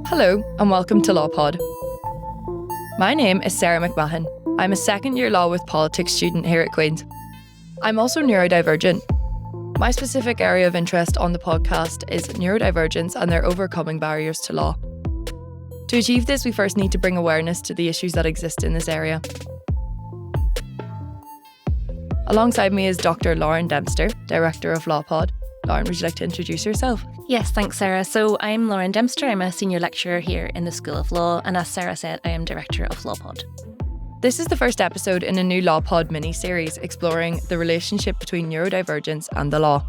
Hello and welcome to LawPod. My name is Sarah McMahon. I'm a second-year law with politics student here at Queen's. I'm also neurodivergent. My specific area of interest on the podcast is neurodivergence and their overcoming barriers to law. To achieve this, we first need to bring awareness to the issues that exist in this area. Alongside me is Dr. Lauren Dempster, Director of LawPod. Lauren, would you like to introduce yourself? Yes, thanks, Sarah. So I'm Lauren Dempster. I'm a senior lecturer here in the School of Law, and as Sarah said, I am Director of LawPod. This is the first episode in a new LawPod mini-series exploring the relationship between neurodivergence and the law.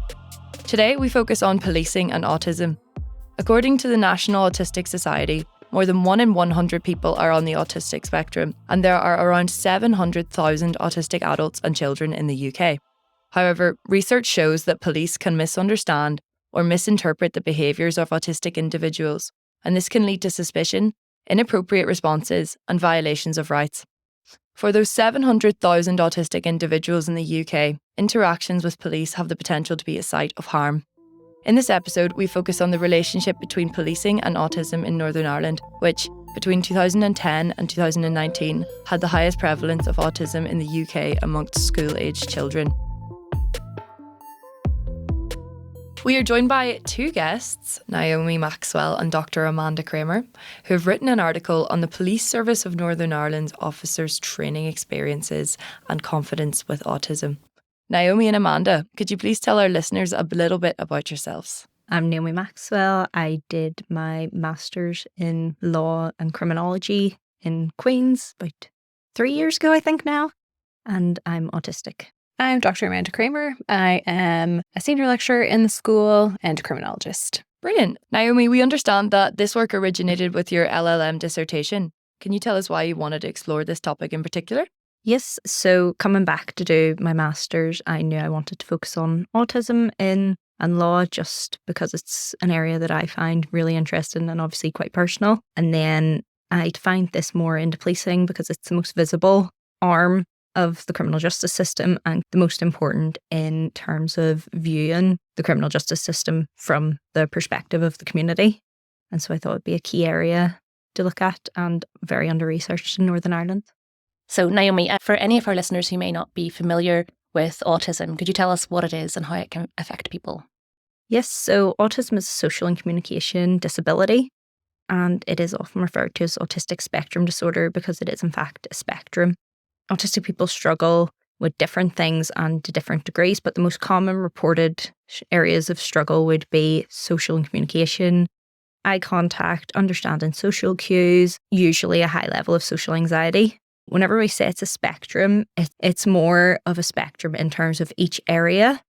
Today, we focus on policing and autism. According to the National Autistic Society, more than 1 in 100 people are on the autistic spectrum, and there are around 700,000 autistic adults and children in the UK. However, research shows that police can misunderstand or misinterpret the behaviours of autistic individuals, and this can lead to suspicion, inappropriate responses, and violations of rights. For those 700,000 autistic individuals in the UK, interactions with police have the potential to be a site of harm. In this episode, we focus on the relationship between policing and autism in Northern Ireland, which, between 2010 and 2019, had the highest prevalence of autism in the UK amongst school-aged children. We are joined by two guests, Naomi Maxwell and Dr. Amanda Kramer, who have written an article on the Police Service of Northern Ireland's officers' training experiences and confidence with autism. Naomi and Amanda, could you please tell our listeners a little bit about yourselves? I'm Naomi Maxwell. I did my Master's in Law and Criminology in Queen's about 3 years ago, I think now, and I'm autistic. I'm Dr. Amanda Kramer. I am a senior lecturer in the school and criminologist. Brilliant. Naomi, we understand that this work originated with your LLM dissertation. Can you tell us why you wanted to explore this topic in particular? Yes, so coming back to do my Master's, I knew I wanted to focus on autism and law just because it's an area that I find really interesting and obviously quite personal. And then I'd find this more into policing because it's the most visible arm of the criminal justice system and the most important in terms of viewing the criminal justice system from the perspective of the community. And so I thought it'd be a key area to look at and very under-researched in Northern Ireland. So Naomi, for any of our listeners who may not be familiar with autism, could you tell us what it is and how it can affect people? Yes, so autism is a social and communication disability, and it is often referred to as autistic spectrum disorder because it is in fact a spectrum. Autistic people struggle with different things and to different degrees, but the most common reported areas of struggle would be social and communication, eye contact, understanding social cues, usually a high level of social anxiety. Whenever we say it's a spectrum, it's more of a spectrum in terms of each area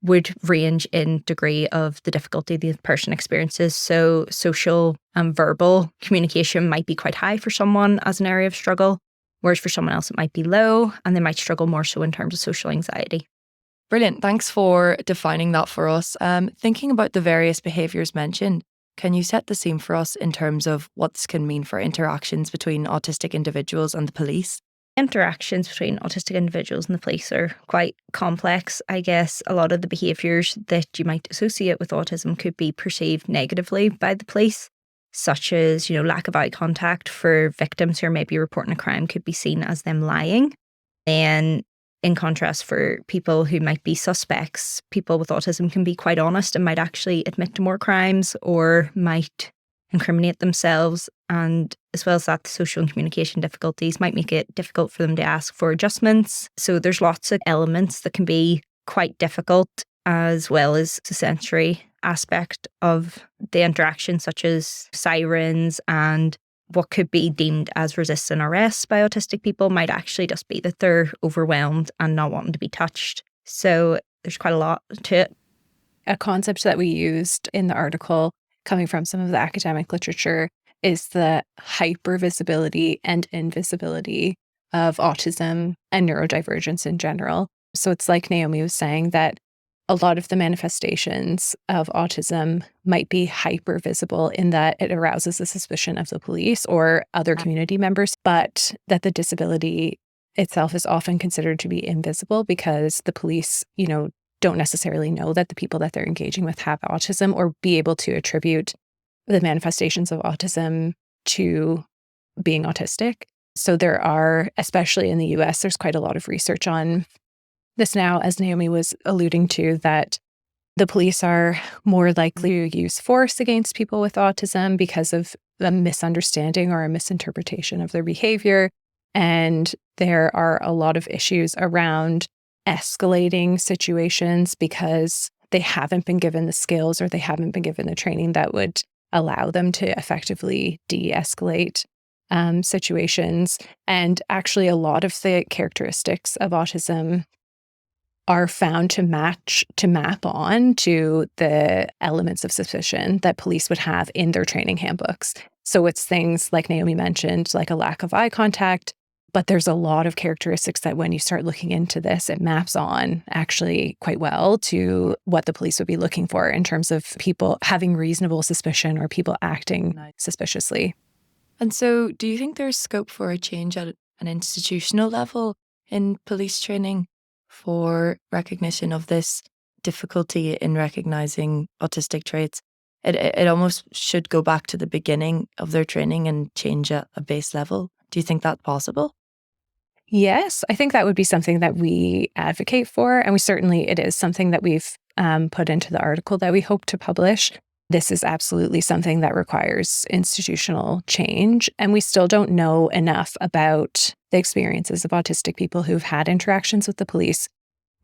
would range in degree of the difficulty the person experiences. So social and verbal communication might be quite high for someone as an area of struggle, whereas for someone else it might be low and they might struggle more so in terms of social anxiety. Brilliant. Thanks for defining that for us. Thinking about the various behaviours mentioned, can you set the scene for us in terms of what this can mean for interactions between autistic individuals and the police? Interactions between autistic individuals and the police are quite complex. I guess a lot of the behaviours that you might associate with autism could be perceived negatively by the police, such as, lack of eye contact for victims who are maybe reporting a crime could be seen as them lying. And in contrast, for people who might be suspects, people with autism can be quite honest and might actually admit to more crimes or might incriminate themselves. And as well as that, the social and communication difficulties might make it difficult for them to ask for adjustments. So there's lots of elements that can be quite difficult, as well as the sensory aspect of the interaction, such as sirens, and what could be deemed as resisting arrest by autistic people might actually just be that they're overwhelmed and not wanting to be touched. So there's quite a lot to it. A concept that we used in the article, coming from some of the academic literature, is the hypervisibility and invisibility of autism and neurodivergence in general. So it's like Naomi was saying, that a lot of the manifestations of autism might be hyper visible in that it arouses the suspicion of the police or other community members, but that the disability itself is often considered to be invisible because the police, don't necessarily know that the people that they're engaging with have autism or be able to attribute the manifestations of autism to being autistic. So there are, especially in the US, there's quite a lot of research on this now, as Naomi was alluding to, that the police are more likely to use force against people with autism because of a misunderstanding or a misinterpretation of their behavior. And there are a lot of issues around escalating situations because they haven't been given the skills or they haven't been given the training that would allow them to effectively de-escalate situations. And actually, a lot of the characteristics of autism are found to map on to the elements of suspicion that police would have in their training handbooks. So it's things like Naomi mentioned, like a lack of eye contact, but there's a lot of characteristics that when you start looking into this, it maps on actually quite well to what the police would be looking for in terms of people having reasonable suspicion or people acting suspiciously. And so do you think there's scope for a change at an institutional level in police training for recognition of this difficulty in recognizing autistic traits? It almost should go back to the beginning of their training and change at a base level. Do you think that's possible? Yes, I think that would be something that we advocate for. And it is something that we've put into the article that we hope to publish. This is absolutely something that requires institutional change. And we still don't know enough about the experiences of autistic people who've had interactions with the police.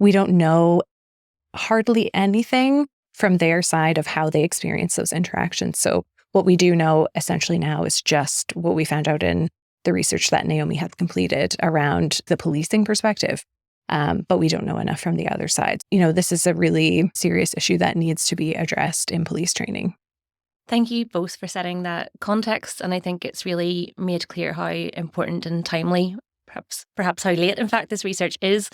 We don't know hardly anything from their side of how they experience those interactions. So what we do know essentially now is just what we found out in the research that Naomi had completed around the policing perspective. But we don't know enough from the other side. This is a really serious issue that needs to be addressed in police training. Thank you both for setting that context. And I think it's really made clear how important and timely, perhaps how late, in fact, this research is.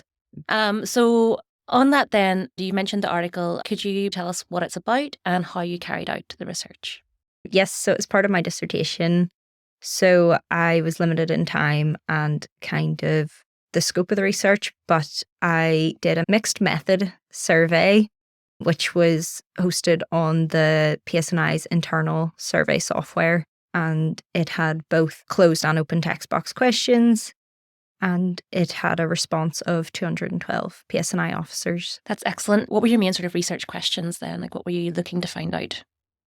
So on that then, you mentioned the article. Could you tell us what it's about and how you carried out the research? Yes, so it's part of my dissertation. So I was limited in time and kind of the scope of the research, but I did a mixed method survey, which was hosted on the PSNI's internal survey software. And it had both closed and open text box questions. And it had a response of 212 PSNI officers. That's excellent. What were your main sort of research questions then? Like, what were you looking to find out?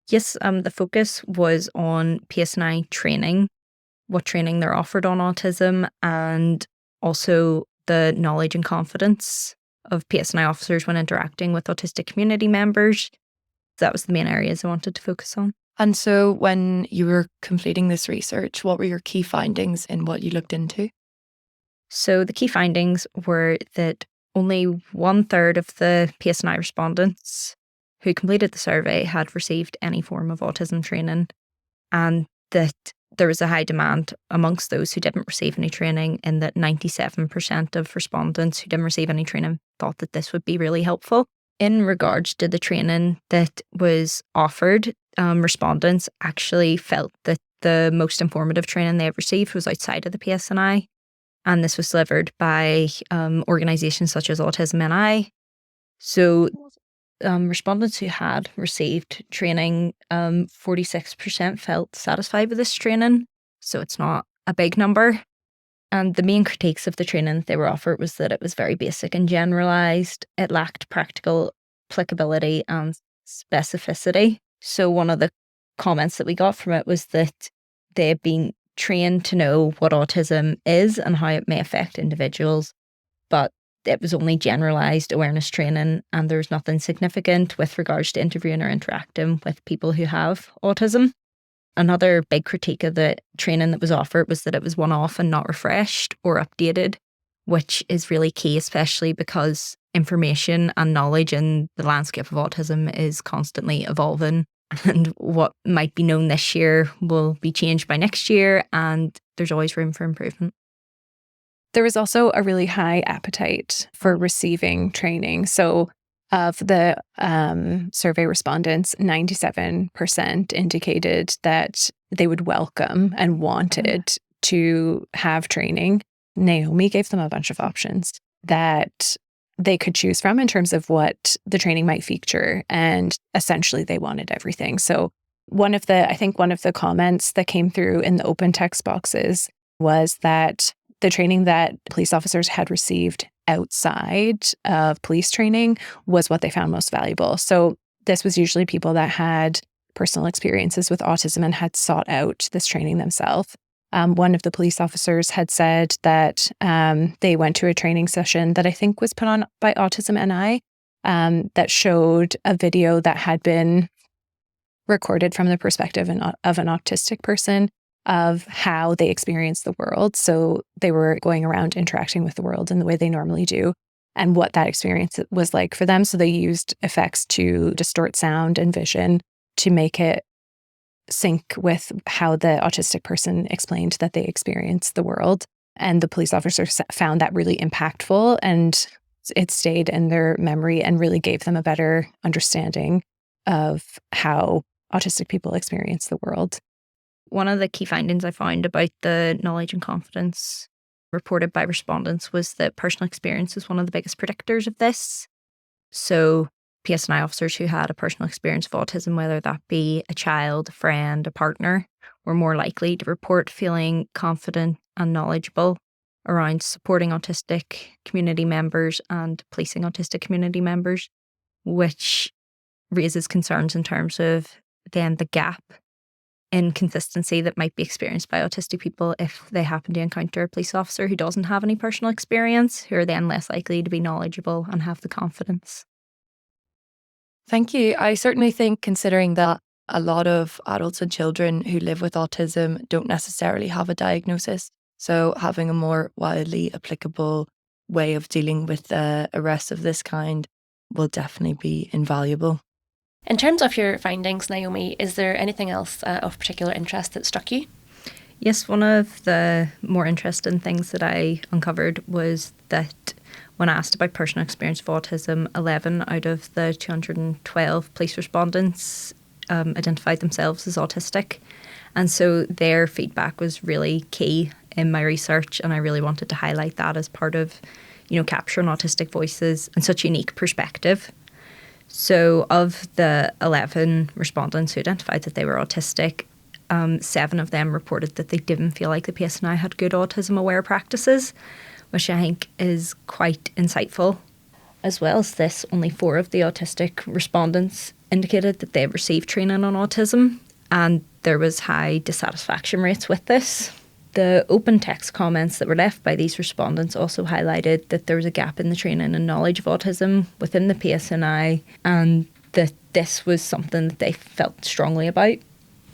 Yes, the focus was on PSNI training, what training they're offered on autism, and also the knowledge and confidence of PSNI officers when interacting with autistic community members. That was the main areas I wanted to focus on. And so when you were completing this research, what were your key findings in what you looked into? So the key findings were that only 1/3 of the PSNI respondents who completed the survey had received any form of autism training, and that there was a high demand amongst those who didn't receive any training, and that 97% of respondents who didn't receive any training thought that this would be really helpful. In regards to the training that was offered, respondents actually felt that the most informative training they had received was outside of the PSNI, and this was delivered by organisations such as Autism NI. So respondents who had received training, 46% felt satisfied with this training. So it's not a big number. And the main critiques of the training that they were offered was that it was very basic and generalised. It lacked practical applicability and specificity. So one of the comments that we got from it was that they had been trained to know what autism is and how it may affect individuals, but it was only generalised awareness training, and there was nothing significant with regards to interviewing or interacting with people who have autism. Another big critique of the training that was offered was that it was one-off and not refreshed or updated, which is really key, especially because information and knowledge in the landscape of autism is constantly evolving, and what might be known this year will be changed by next year, and there's always room for improvement. There was also a really high appetite for receiving training. So of the survey respondents, 97% indicated that they would welcome and wanted to have training. Naomi gave them a bunch of options that they could choose from in terms of what the training might feature. And essentially they wanted everything. So one of the comments that came through in the open text boxes was that the training that police officers had received outside of police training was what they found most valuable. So this was usually people that had personal experiences with autism and had sought out this training themselves. One of the police officers had said that they went to a training session that I think was put on by Autism and that showed a video that had been recorded from the perspective of an autistic person of how they experience the world. So they were going around interacting with the world in the way they normally do and what that experience was like for them. So they used effects to distort sound and vision to make it sync with how the autistic person explained that they experienced the world. And the police officers found that really impactful, and it stayed in their memory and really gave them a better understanding of how autistic people experience the world. One of the key findings I found about the knowledge and confidence reported by respondents was that personal experience is one of the biggest predictors of this. So PSNI officers who had a personal experience of autism, whether that be a child, a friend, a partner, were more likely to report feeling confident and knowledgeable around supporting autistic community members and policing autistic community members, which raises concerns in terms of then the gap in consistency that might be experienced by autistic people if they happen to encounter a police officer who doesn't have any personal experience, who are then less likely to be knowledgeable and have the confidence. Thank you. I certainly think, considering that a lot of adults and children who live with autism don't necessarily have a diagnosis, so having a more widely applicable way of dealing with arrests of this kind will definitely be invaluable. In terms of your findings, Naomi, is there anything else of particular interest that struck you? Yes, one of the more interesting things that I uncovered was that when asked about personal experience of autism, 11 out of the 212 police respondents identified themselves as autistic. And so their feedback was really key in my research, and I really wanted to highlight that as part of, capturing autistic voices and such unique perspective. So of the 11 respondents who identified that they were autistic, 7 of them reported that they didn't feel like the PSNI had good autism-aware practices, which I think is quite insightful. As well as this, only 4 of the autistic respondents indicated that they had received training on autism, and there was high dissatisfaction rates with this. The open text comments that were left by these respondents also highlighted that there was a gap in the training and knowledge of autism within the PSNI, and that this was something that they felt strongly about.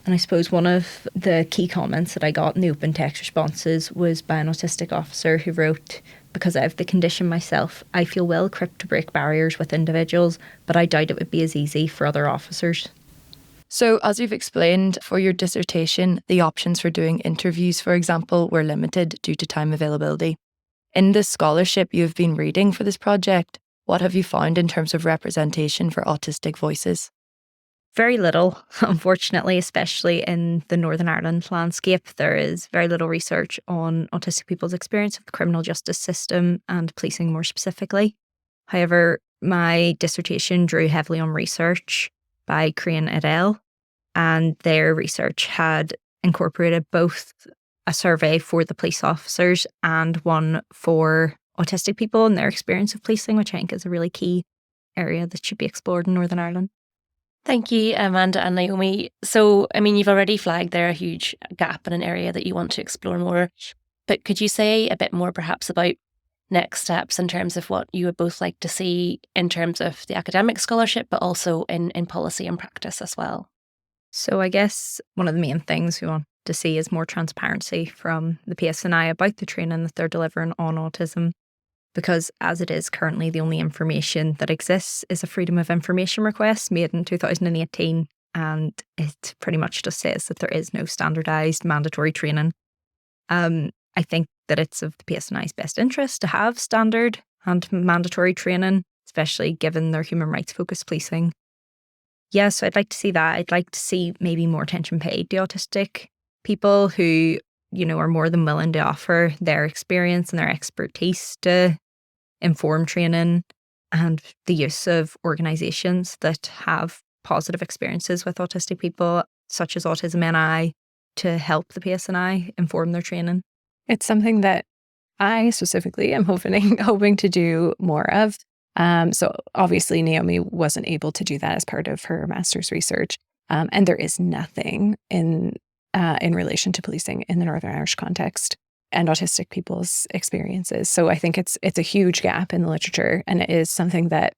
And I suppose one of the key comments that I got in the open text responses was by an autistic officer who wrote, "Because I have the condition myself, I feel well equipped to break barriers with individuals, but I doubt it would be as easy for other officers." So, as you've explained, for your dissertation, the options for doing interviews, for example, were limited due to time availability. In the scholarship you have been reading for this project, what have you found in terms of representation for autistic voices? Very little, unfortunately, especially in the Northern Ireland landscape. There is very little research on autistic people's experience of the criminal justice system and policing more specifically. However, my dissertation drew heavily on research by Kramer et al., and their research had incorporated both a survey for the police officers and one for autistic people and their experience of policing, which I think is a really key area that should be explored in Northern Ireland. Thank you, Amanda and Naomi. So, you've already flagged there a huge gap in an area that you want to explore more, but could you say a bit more perhaps about next steps in terms of what you would both like to see in terms of the academic scholarship, but also in policy and practice as well? So I guess one of the main things we want to see is more transparency from the PSNI about the training that they're delivering on autism, because as it is currently, the only information that exists is a Freedom of Information request made in 2018, and it pretty much just says that there is no standardised mandatory training. I think that it's of the PSNI's best interest to have standard and mandatory training, especially given their human rights focused policing. Yeah, so I'd like to see that. I'd like to see maybe more attention paid to autistic people who, are more than willing to offer their experience and their expertise to informed training and the use of organisations that have positive experiences with autistic people, such as Autism and to help the PSNI inform their training. It's something that I specifically am hoping to do more of. So obviously Naomi wasn't able to do that as part of her master's research. And there is nothing in relation to policing in the Northern Irish context and autistic people's experiences. So I think it's a huge gap in the literature, and it is something that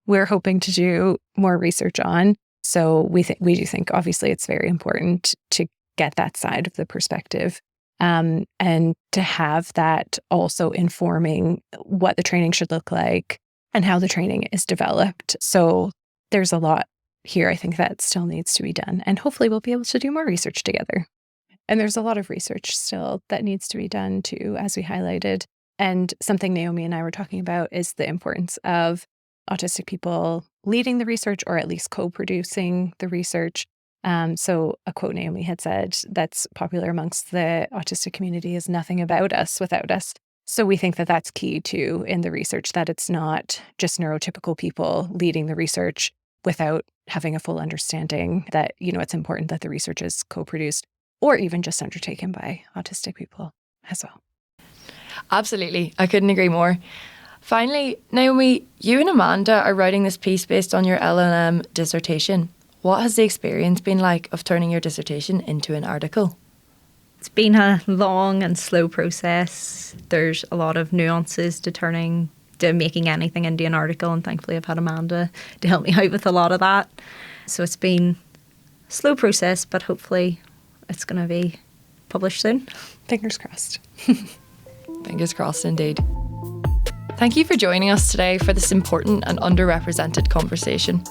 we're hoping to do more research on. So we do think obviously it's very important to get that side of the perspective, and to have that also informing what the training should look like and how the training is developed. So there's a lot here, I think, that still needs to be done, and hopefully we'll be able to do more research together. And there's a lot of research still that needs to be done too, as we highlighted. And something Naomi and I were talking about is the importance of autistic people leading the research, or at least co-producing the research. So a quote Naomi had said that's popular amongst the autistic community is "nothing about us without us." So we think that that's key too in the research, that it's not just neurotypical people leading the research without having a full understanding that, it's important that the research is co-produced or even just undertaken by autistic people as well. Absolutely. I couldn't agree more. Finally, Naomi, you and Amanda are writing this piece based on your LLM dissertation. What has the experience been like of turning your dissertation into an article? It's been a long and slow process. There's a lot of nuances to making anything into an article, and thankfully I've had Amanda to help me out with a lot of that. So it's been a slow process, but hopefully it's going to be published soon. Fingers crossed. Fingers crossed indeed. Thank you for joining us today for this important and underrepresented conversation.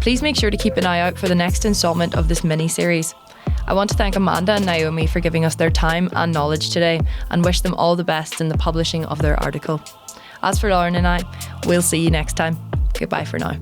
Please make sure to keep an eye out for the next instalment of this mini-series. I want to thank Amanda and Naomi for giving us their time and knowledge today, and wish them all the best in the publishing of their article. As for Lauren and I, we'll see you next time. Goodbye for now.